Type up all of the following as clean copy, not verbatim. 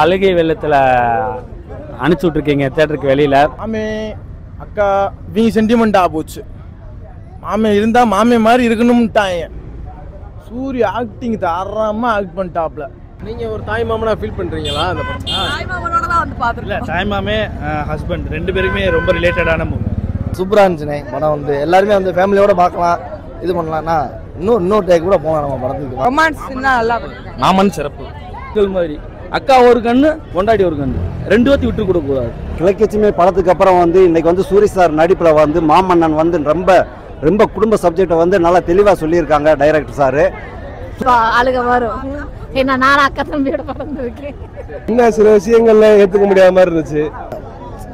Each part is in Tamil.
அழுகை வெள்ளத்தில் அனுப்பிச்சு விட்ருக்கீங்க தியேட்டருக்கு வெளியில். மாமே அக்கா வீ சென்டிமெண்ட்டாக போச்சு. மாமே இருந்தால் மாமே மாதிரி இருக்கணும்ட்டாங்க. சூரிய ஆக்டிங் தரமாக ஆக்ட் பண்ணிட்டாப்ல. நீங்கள் ஒரு தாய் மாமனாக ஃபீல் பண்ணுறீங்களா? அந்த தாய் மாமனோட தான் வந்து பார்த்துருக்கேன். தாய் மாமே ஹஸ்பண்ட் ரெண்டு பேருமே ரொம்ப ரிலேட்டடான மூவி. சூப்பராக இருந்துச்சுண்ணே படம். வந்து எல்லாருமே வந்து ஃபேமிலியோட பார்க்கலாம், இது பண்ணலாம்னா இன்னொரு டேக் கூட போகலாம் நம்ம படத்துக்கு. ரொமான்ஸ்னா நல்லா மாமன் சிறப்பு மாதிரி அக்கா ஒரு கண்ணு கொண்டாடி ஒரு கண்ணு ரெண்டு பேர்த்தி விட்டு கொடுக்க கூடாது. கிழக்கச்சிமே படத்துக்கு அப்புறம் வந்து இன்னைக்கு வந்து சூரிய சார் நடிப்பில் வந்து மாமன்னன் வந்து ரொம்ப ரொம்ப குடும்ப சப்ஜெக்டை வந்து நல்லா தெளிவாக சொல்லியிருக்காங்க டைரக்டர் சார். அழுக வரும். என்ன நான் அக்கா தம்பியோட பறந்துருக்கேன். இன்னும் சில விஷயங்கள்ல ஏற்றுக்க முடியாத மாதிரி இருந்துச்சு.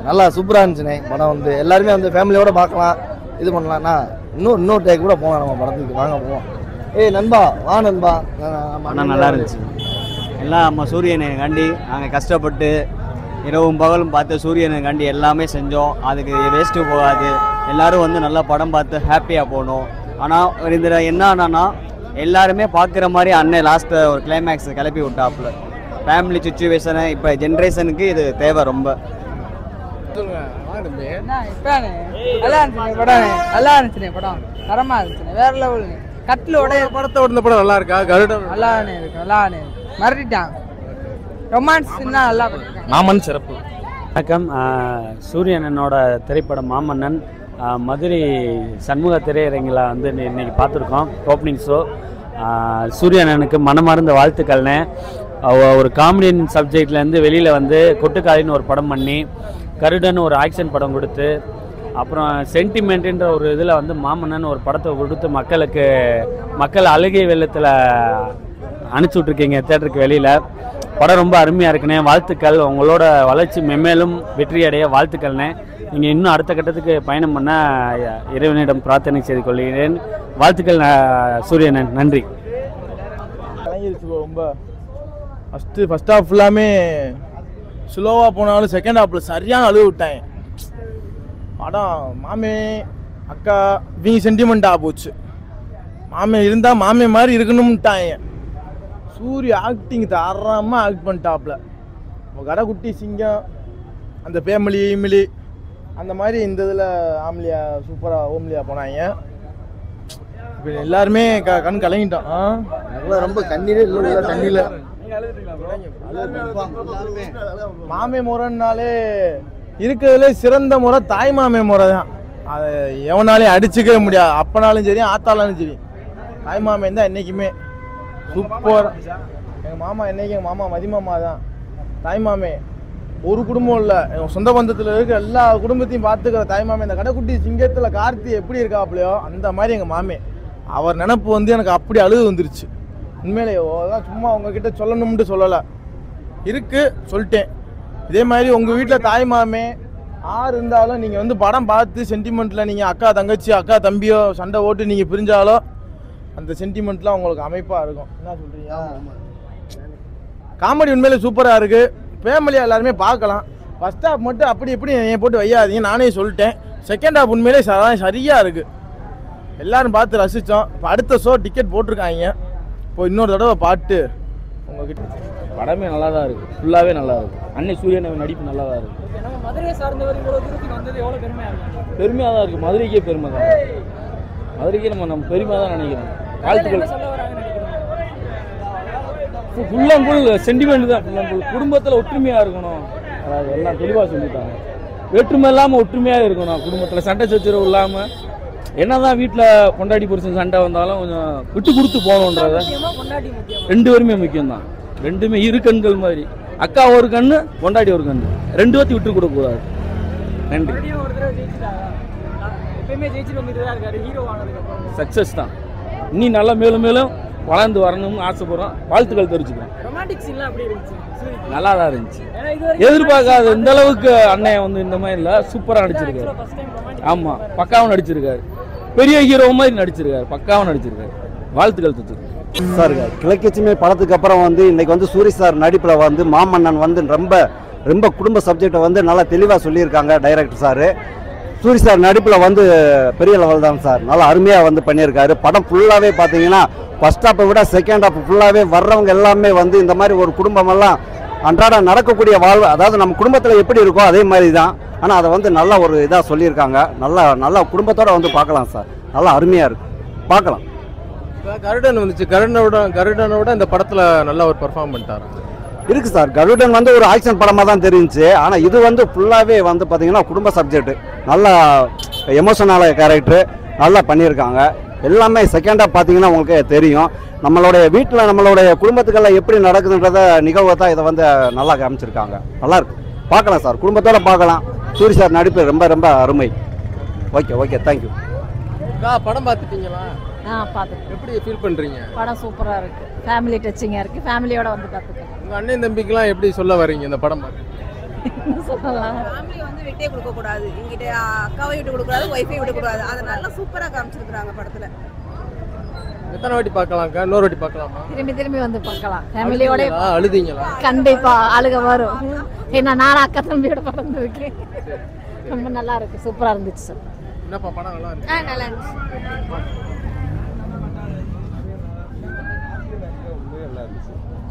நல்லா சூப்பராக இருந்துச்சுண்ணே படம். வந்து எல்லாருமே வந்து ஃபேமிலியோட பார்க்கலாம், இது பண்ணலாம்னா இன்னொரு டேக் கூட போகலாம் நம்ம படத்துக்கு. வாங்க போவோம். ஏய் நண்பா வா நண்பா. ஆனால் நல்லா இருந்துச்சு. எல்லாம் நம்ம சூரியனை காண்டி நாங்கள் கஷ்டப்பட்டு இரவும் பகலும் பார்த்து சூரியனை காண்டி எல்லாமே செஞ்சோம். அதுக்கு வேஸ்ட்டு போகாது. எல்லோரும் வந்து நல்லா படம் பார்த்து ஹாப்பியாக போகணும். ஆனால் இதில் என்ன ஆனான்னா எல்லாருமே பார்க்குற மாதிரி அண்ணன் லாஸ்ட்டு ஒரு கிளைமேக்ஸ் கிளப்பி விட்டாப்புல. ஃபேமிலி சுச்சுவேஷனை இப்போ ஜென்ரேஷனுக்கு இது தேவை ரொம்ப. நல்லா இருந்துச்சு படம். நல்லா இருந்துச்சு படம். தரமா இருந்துச்சு. வேற லெவல். கட்டிலோட படத்தை ஓடுன படம் நல்லா இருக்கா? கருடன் நல்லானே இருக்கு. நல்லானே மறுட்டான். ரொமான்ஸ்னா நல்லா மாமன் சிறப்பு. வணக்கம். சூரியனனோட திரைப்படம் மாமன்னன் மதுரை சண்முக திரையரங்கில் வந்து இன்னைக்கு பார்த்துருக்கோம் ஓப்பனிங் ஷோ. சூரியனனுக்கு மனமார்ந்த வாழ்த்துக்கள்னே. ஒரு காமெடியன் சப்ஜெக்ட்லேருந்து வெளியில் வந்து கொட்டுக்காலின்னு ஒரு படம் பண்ணி, கருடன் ஒரு ஆக்ஷன் படம் கொடுத்து, அப்புறம் சென்டிமெண்ட்டுன்ற ஒரு இதில் வந்து மாமன்னன் ஒரு படத்தை கொடுத்து மக்கள் அழுகை வெள்ளத்தில் அனுப்பிச்சு விட்ருக்கீங்க தியேட்டருக்கு வெளியில். படம் ரொம்ப அருமையாக இருக்குண்ணே. வாழ்த்துக்கள். உங்களோட வளர்ச்சி மென்மேலும் வெற்றியடைய வாழ்த்துக்கள்ண்ணே. நீங்கள் இன்னும் அடுத்த கட்டத்துக்கு பயணம் பண்ண இறைவனிடம் பிரார்த்தனை செய்து கொள்கிறேன். வாழ்த்துக்கள் சூரியனன். நன்றி. கலங்கிருச்சு ரொம்ப. ஃபஸ்ட் ஹாஃப் ஃபுல்லாமே ஸ்லோவாக போனாலும் செகண்ட் ஹாஃபில் சரியான அழுக விட்டாங்க. படம் மாமே அக்கா வீ சென்டிமெண்ட்டாக போச்சு. மாமே இருந்தால் மாமே மாதிரி இருக்கணும்ட்டாங்க. சூரிய ஆக்டிங் தரமாக ஆக்ட் பண்ணிட்டாப்ல. கடைக்குட்டி சிங்கம் அந்த ஃபேமிலி இமிலி அந்த மாதிரி இந்த இதில் ஆம்லியா சூப்பராக ஓம்லியா போனாங்க. இப்போ எல்லாருமே கண் கலங்கிட்டோம். ரொம்ப கண்ணீரே இல்லை தண்ணியில். மாமே முறைன்னாலே இருக்கிறதுலே சிறந்த முறை தாய் மாமே முறை தான். அதை எவனாலையும் அடிச்சுக்கவே முடியாது. அப்பனாலும் சரி ஆத்தாலும் சரி தாய் மாமே தான் என்றைக்குமே சூப்பர். எங்கள் மாமா என்றைக்கு எங்கள் மாமா மதிமாமா தான். தாய் மாமே ஒரு குடும்பம் இல்லை, எங்கள் சொந்த பந்தத்தில் இருக்க எல்லா குடும்பத்தையும் பார்த்துக்கிற தாய் மாமே. இந்த கடைக்குட்டி சிங்கத்தில் கார்த்தி எப்படி இருக்காப்லையோ அந்த மாதிரி எங்கள் மாமே. அவர் நினப்பு வந்து எனக்கு அப்படி அழுது வந்துருச்சு உண்மையிலேயே. அதான் சும்மா உங்ககிட்ட சொல்லணும்னு சொல்லலை, இருக்கு சொல்லிட்டேன். இதே மாதிரி உங்கள் வீட்டில் தாய் மாமே யார் இருந்தாலும் நீங்கள் வந்து படம் பார்த்து சென்டிமெண்ட்டில் நீங்கள் அக்கா தங்கச்சி அக்கா தம்பியோ சண்டை ஓட்டு நீங்கள் பிரிஞ்சாலோ அந்த சென்டிமெண்ட்லாம் உங்களுக்கு அமைப்பாக இருக்கும். என்ன சொல்கிறீங்க? காமெடி உண்மையிலே சூப்பராக இருக்குது. ஃபேமிலியாக எல்லாருமே பார்க்கலாம். ஃபஸ்ட் ஹாஃப் மட்டும் அப்படி எப்படி என் போட்டு வையாதீங்க, நானே சொல்லிட்டேன். செகண்ட் ஹாஃப் உண்மையிலே சரியாக இருக்குது. எல்லோரும் பார்த்து ரசித்தோம். இப்போ அடுத்த ஷோ டிக்கெட் போட்டிருக்காங்க. இப்போ இன்னொரு தடவை பாட்டு உங்ககிட்ட. படமே நல்லா தான் இருக்குது. ஃபுல்லாகவே நல்லா இருக்குது. அன்னை சூரியன் நடிப்பு நல்லா தான் இருக்குது. மதுரை சார்ந்தவர் இவ்வளோ தூரத்துக்கு வந்தது எவ்வளோ பெருமையாக இருக்கு. பெருமையாக தான் இருக்குது. மதுரைக்கே பெருமை தான். மதுரைக்கே நம்ம பெருமையாக தான் நினைக்கிறோம். வாழ்த்துக்கள். ஃபுல் அண்ட் ஃபுல் சென்டிமெண்ட் தான். ஃபுல் அண்ட் ஃபுல் குடும்பத்தில் ஒற்றுமையாக இருக்கணும். அதாவது எல்லாம் தெளிவாக சொல்லிட்டாங்க. வேற்றுமை இல்லாமல் ஒற்றுமையாக இருக்கணும். குடும்பத்தில் சண்டை சச்சரவு இல்லாமல் என்னதான் வீட்டில் கொண்டாடி புருஷன் சண்டை வந்தாலும் கொஞ்சம் விட்டு கொடுத்து போகணுன்றத ரெண்டு பேருமே முக்கியம் தான். ரெண்டுமே இரு கண்கள் மாதிரி. அக்கா ஒரு கண்ணு கொண்டாடி ஒரு கண்ணு ரெண்டு பேர்த்தி விட்டு கொடுக்கக்கூடாது. நன்றி. சக்ஸஸ் தான். இன்னும் நல்லா மேலும் மேலும் வளர்ந்து வரணும்னு ஆசைப்படுறோம். வாழ்த்துக்கள் தெரிஞ்சுக்கிறோம். நல்லா தான் இருந்துச்சு. எதிர்பார்க்காத இந்த அளவுக்கு அண்ணன் வந்து இந்த மாதிரி இல்லை, சூப்பராக நடிச்சிருக்காரு. ஆமாம், பக்காவும் நடிச்சிருக்காரு. பெரிய ஹீரோ மாதிரி நடிச்சிருக்காரு. பக்காவும் நடிச்சிருக்காரு. வாழ்த்துக்கள் தெரிஞ்சுக்கிறோம் சார். கிழக்கச்சிமே படத்துக்கு அப்புறம் வந்து இன்னைக்கு வந்து சூரிய சார் நடிப்பில் வந்து மாமன்னன் வந்து ரொம்ப ரொம்ப குடும்ப சப்ஜெக்டை வந்து நல்லா தெளிவாக சொல்லியிருக்காங்க டைரக்டர் சார். சூரிய சார் நடிப்பில் வந்து பெரிய லெவல் தான் சார். நல்லா அருமையாக வந்து பண்ணியிருக்காரு. படம் ஃபுல்லாகவே பார்த்தீங்கன்னா ஃபர்ஸ்ட் ஹாப்பை விட செகண்ட் ஹாப் ஃபுல்லாகவே வர்றவங்க எல்லாமே வந்து இந்த மாதிரி ஒரு குடும்பமெல்லாம் அன்றாடம் நடக்கக்கூடிய வாழ்வு, அதாவது நம்ம குடும்பத்தில் எப்படி இருக்கோ அதே மாதிரி தான். ஆனால் அதை வந்து நல்ல ஒரு இதாக சொல்லியிருக்காங்க. நல்லா குடும்பத்தோடு வந்து பார்க்கலாம் சார். நல்லா அருமையாக இருக்குது, பார்க்கலாம். கருடன் வந்துச்சு, கருடனோட இந்த படத்தில் நல்லா ஒரு பெர்ஃபார்ம் பண்ணிட்டாரு இருக்குது சார். கருடன் வந்து ஒரு ஆக்ஷன் படமாக தான் தெரிஞ்சிச்சு. ஆனால் இது வந்து ஃபுல்லாகவே வந்து பார்த்திங்கன்னா குடும்ப சப்ஜெக்ட், நல்லா எமோஷனல் கேரக்டரு நல்லா பண்ணியிருக்காங்க. எல்லாமே செகண்டாக பார்த்தீங்கன்னா உங்களுக்கு தெரியும். நம்மளுடைய வீட்டில் நம்மளுடைய குடும்பத்துக்கெல்லாம் எப்படி நடக்குதுன்றத நிகழ்வை தான் இதை வந்து நல்லா காமிச்சிருக்காங்க. நல்லாயிருக்கு, பார்க்கலாம் சார், குடும்பத்தோடு பார்க்கலாம். சூரி சார் நடிப்பு ரொம்ப ரொம்ப அருமை. Okay thank you. படம் பார்த்துட்டீங்களா? பார்த்துட்டு எப்படி ஃபீல் பண்ணுறீங்க? படம் சூப்பராக இருக்குது, ஃபேமிலி டச்சிங்காக இருக்குது, ஃபேமிலியோட வந்து பார்த்துக்கலாம். உங்கள் அண்ணன் தம்பிக்கெலாம் எப்படி சொல்ல வரீங்க இந்த படம் பார்த்து? சொல்லலாம், ஃபேமிலி வந்து விட்டே கொடுக்கக்கூடாது, இங்கிட்ட அக்காவை விட்டு கொடுக்கூடாது, ஒய்ஃபை விடக்கூடாது. அதை நல்லா சூப்பராக காமிச்சிருக்கிறாங்க படத்தில். எத்தனை வாட்டி பார்க்கலாம்க்கா? இன்னொரு வாட்டி பார்க்கலாமா? திரும்பி வந்து பார்க்கலாம் ஃபேமிலியோட. அழுதீங்களா? கண்டிப்பாக அழுக வரும். ஏன்னா நான் அக்கா தம்பியோட பிறந்திருக்கேன். ரொம்ப நல்லா இருக்கு, சூப்பராக இருந்துச்சு சார். என்னப்பா படம் நல்லா இருக்கு? நல்லா இருந்துச்சு.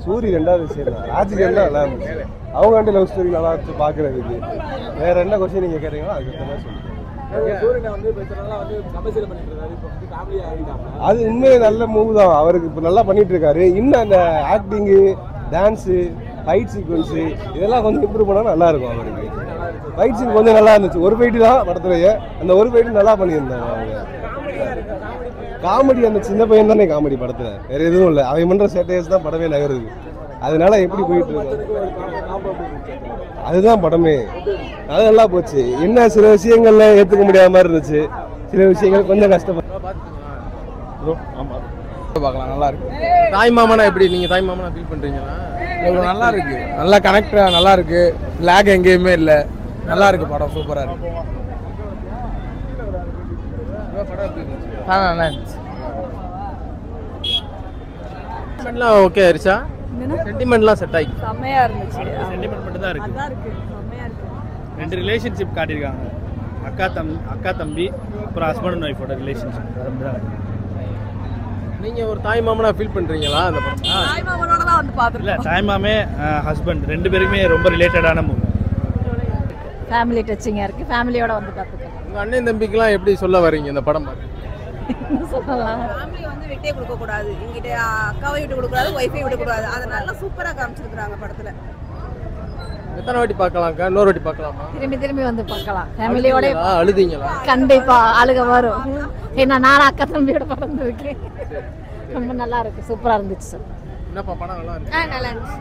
சூரி ரெண்டாவது விஷயம் ராஜிகர் நல்லா இருந்துச்சு. அவங்க வந்து லவ் ஸ்டோரி நல்லா இருந்துச்சு பார்க்குறதுக்கு. வேற என்ன கொஸ்டின் நீங்கள் கேட்டீங்களோ அதுக்கு தான் சொல்லுங்கள். அது உண்மையே நல்ல மூவ் தான். அவருக்கு இப்போ நல்லா பண்ணிட்டு இருக்காரு. இன்னும் அந்த ஆக்டிங்கு, டான்ஸு, ஃபைட் சீக்வன்ஸு இதெல்லாம் கொஞ்சம் இம்ப்ரூவ் பண்ணால் நல்லா இருக்கும். அவருக்கு ஃபைட் சீன் கொஞ்சம் நல்லா இருந்துச்சு. ஒரு ஃபைட்டு தான் படத்துலேயே, அந்த ஒரு ஃபைட்டு நல்லா பண்ணியிருந்தாங்க அவங்க. காமெடி அந்த சின்ன பையன் தானே காமெடி படத்தில், வேற எதுவும் இல்லை. அவன் பண்ணுற சேட்டையர்ஸ் தான் படமே நகருது. அதனால எப்படி போயிட்டு இருக்கு அதுதான் படமே. அது நல்லா போச்சு. என்ன சில விஷயங்கள்ல ஏற்றுக்க முடியாத மாதிரி இருந்துச்சு, சில விஷயங்கள் கொஞ்சம் கஷ்டப்பட்டு பார்க்கலாம். நல்லா இருக்கு. தாய் மாமனா எப்படி நீங்க தாய் மாமனா ஃபீல் பண்றீங்களா? நல்லா இருக்கு, நல்லா கனெக்ட், நல்லா இருக்கு, லேக் எங்கேயுமே இல்லை, நல்லா இருக்கு படம், சூப்பரா இருக்கு. நல்லா இருந்துச்சு. சென்டிமெண்ட்லாம் ஓகே ஆயிருச்சா? சென்டிமெண்ட்லாம் செட் ஆகி செம்மையா இருந்துச்சு. சென்டிமெண்ட் மட்டும் தான் இருக்குது. அதான் இருக்கு, செம்மையா இருக்கு. 2 ரிலேஷன்ஷிப் காட்டியிருக்காங்க. அக்கா தம்பி அப்புறம் ஹஸ்பண்ட் அண்ட் ஒய்ஃபோட ரிலேஷன்ஷிப். நீங்க ஒரு தாய் மாமனா ஃபீல் பண்றீங்களா அந்த படம்? தாய் மாமனோட தான் வந்து இல்லை, பார்த்துருக்கோம். தாய்மாமே ஹஸ்பண்ட் 2 பேருக்குமே ரொம்ப ரிலேட்டடான மூவி. ஃபேமிலி டச்சிங்காக இருக்குது, ஃபேமிலியோட வந்து பார்த்துக்கலாம். உங்க அண்ணன் தம்பிக்கெல்லாம் எப்படி சொல்ல வரீங்க இந்த படம் பார்த்து? சொல்லலாம், ஃபேமிலி வந்து விட்டே கொடுக்கக்கூடாது, இங்கிட்ட அக்காவை விட்டு கொடுக்கூடாது, ஒய்ஃபை விடக்கூடாது. அதை நல்லா சூப்பராக காமிச்சிருக்கிறாங்க படத்தில். எத்தனை வாட்டி பார்க்கலாம்க்கா? இன்னொரு வாட்டி பார்க்கலாமா? திரும்பி வந்து பார்க்கலாம் ஃபேமிலியோட. அழுதீங்களா? கண்டிப்பாக அழுக வரும். ஏன்னா நான் அக்கா தம்பியோட பிறந்திருக்கேன். ரொம்ப நல்லா இருக்கு, சூப்பராக இருந்துச்சு சார். என்னப்பா படம் நல்லா இருக்கு? நல்லா இருந்துச்சு.